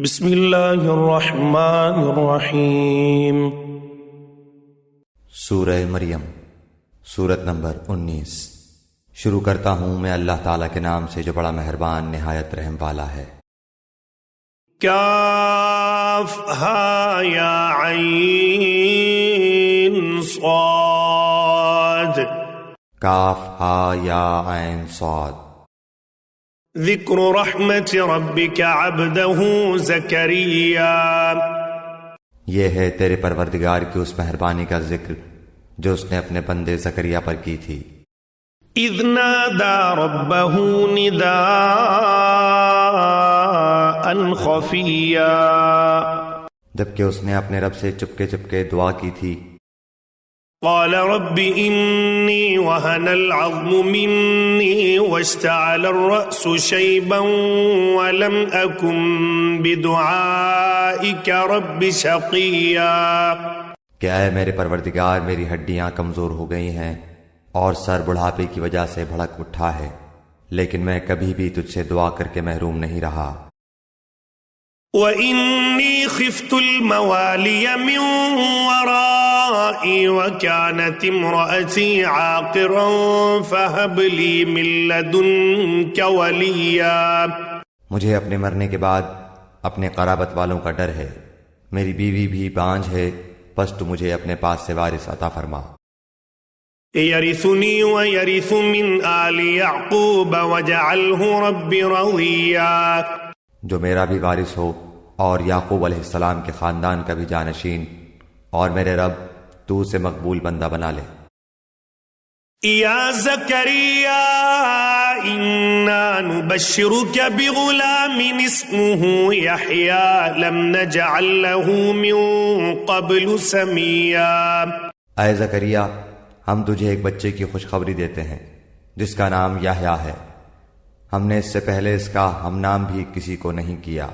بسم اللہ الرحمن الرحیم۔ سورہ مریم، سورت نمبر 19۔ شروع کرتا ہوں میں اللہ تعالیٰ کے نام سے جو بڑا مہربان نہایت رحم والا ہے۔ کاف ہا یا عین صاد، کاف ہا یا عین صاد۔ ذکر رحمت ربک عبدہ زکریا، یہ ہے تیرے پروردگار کی اس مہربانی کا ذکر جو اس نے اپنے بندے زکریا پر کی تھی۔ اذ نادى ربه نداء خفیا، جبکہ اس نے اپنے رب سے چپکے چپکے دعا کی تھی۔ قال رب انی وهن العظم منی واشتعل الرأس شیبا ولم اکن بدعائک رب شقیا، کہ اے میرے پروردگار میری ہڈیاں کمزور ہو گئی ہیں اور سر بڑھاپے کی وجہ سے بھڑک اٹھا ہے، لیکن میں کبھی بھی تجھ سے دعا کر کے محروم نہیں رہا۔ وَإِنِّي خِفْتُ الْمَوَالِيَ مِنْ وَرَائِي وَكَانَتِ امْرَأَتِي عَاقِرًا فَهَبْ لِي مِنْ لَدُنْكَ وَلِيًّا، مجھے اپنے مرنے کے بعد اپنے قرابت والوں کا ڈر ہے، میری بیوی بھی بانجھ ہے، پس تو مجھے اپنے پاس سے وارث عطا فرما۔ يَرِثُنِي وَيَرِثُ مِنْ آلِ يَعْقُوبَ وَاجْعَلْهُ رَبِّ رَضِيًّا، جو میرا بھی وارث ہو اور یعقوب علیہ السلام کے خاندان کا بھی جانشین، اور میرے رب تو اسے مقبول بندہ بنا لے۔ یا زکریا انا نبشرک بغلام اسمه یحیی لم نجعل له من قبل سمیا، اے زکریا ہم تجھے ایک بچے کی خوشخبری دیتے ہیں جس کا نام یحییٰ ہے، ہم نے اس سے پہلے اس کا ہم نام بھی کسی کو نہیں کیا۔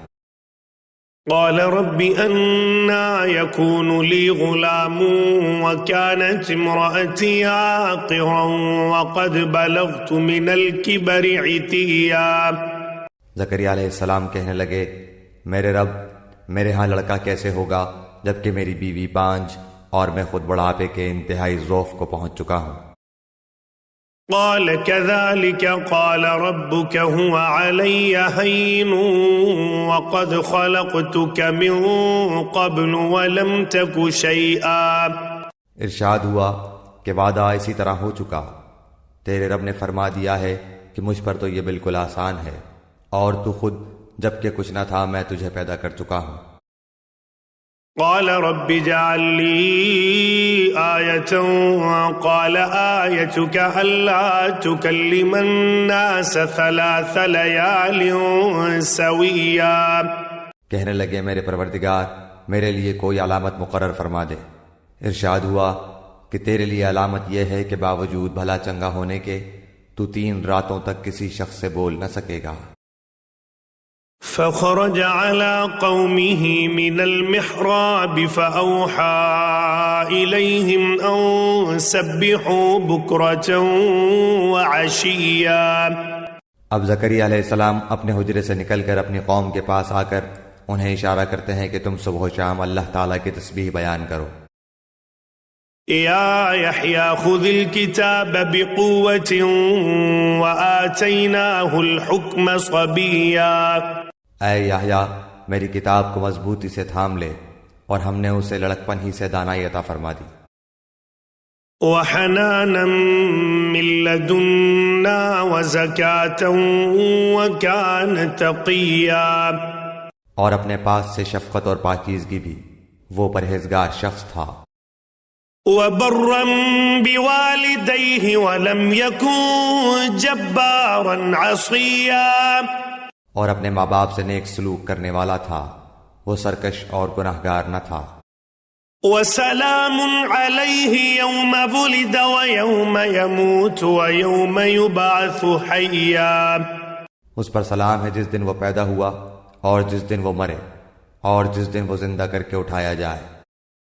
قال رب انا يكون لي غلام وكانت امرأتي عاقرا وقد بلغت من الكبر عتيا، زکریا علیہ السلام کہنے لگے میرے رب میرے ہاں لڑکا کیسے ہوگا جبکہ میری بیوی بانجھ اور میں خود بڑھاپے کے انتہائی ضعف کو پہنچ چکا ہوں۔ قال كذلك قال ربك هو علي هين وقد خلقتك من قبل ولم تك شيئا، ارشاد ہوا کہ وعدہ اسی طرح ہو چکا، تیرے رب نے فرما دیا ہے کہ مجھ پر تو یہ بالکل آسان ہے، اور تو خود جبکہ کچھ نہ تھا میں تجھے پیدا کر چکا ہوں۔ قال رب اجعل لي آية قال آيتك ألا تكلم الناس 3 ليال سويا، کہنے لگے میرے پروردگار میرے لیے کوئی علامت مقرر فرما دے۔ ارشاد ہوا کہ تیرے لیے علامت یہ ہے کہ باوجود بھلا چنگا ہونے کے تو 3 راتوں تک کسی شخص سے بول نہ سکے گا۔ فخرج على قومه من المحراب فأوحى إليهم أن سبحوا بكرة وعشيا، اب زکریا علیہ السلام اپنے حجرے سے نکل کر اپنی قوم کے پاس آ کر انہیں اشارہ کرتے ہیں کہ تم صبح و شام اللہ تعالیٰ کی تسبیح بیان کرو۔ یا یحییٰ خذ الکتاب بقوة وآتیناہ الحکم صبیا، اے یحییٰ میری کتاب کو مضبوطی سے تھام لے اور ہم نے اسے لڑکپن ہی سے دانائی عطا فرما دی۔ وحنانا من لدنا وزکاة وکان تقیا، اور اپنے پاس سے شفقت اور پاکیزگی بھی، وہ پرہیزگار شخص تھا۔ وبرا بوالدیہ ولم یکن جبارا عصیا، اور اپنے ماں باپ سے نیک سلوک کرنے والا تھا، وہ سرکش اور گناہگار نہ تھا۔ وسلام علیہ یوم ولد ویوم یموت ویوم یبعث حیا، اس پر سلام ہے جس دن وہ پیدا ہوا اور جس دن وہ مرے اور جس دن وہ زندہ کر کے اٹھایا جائے۔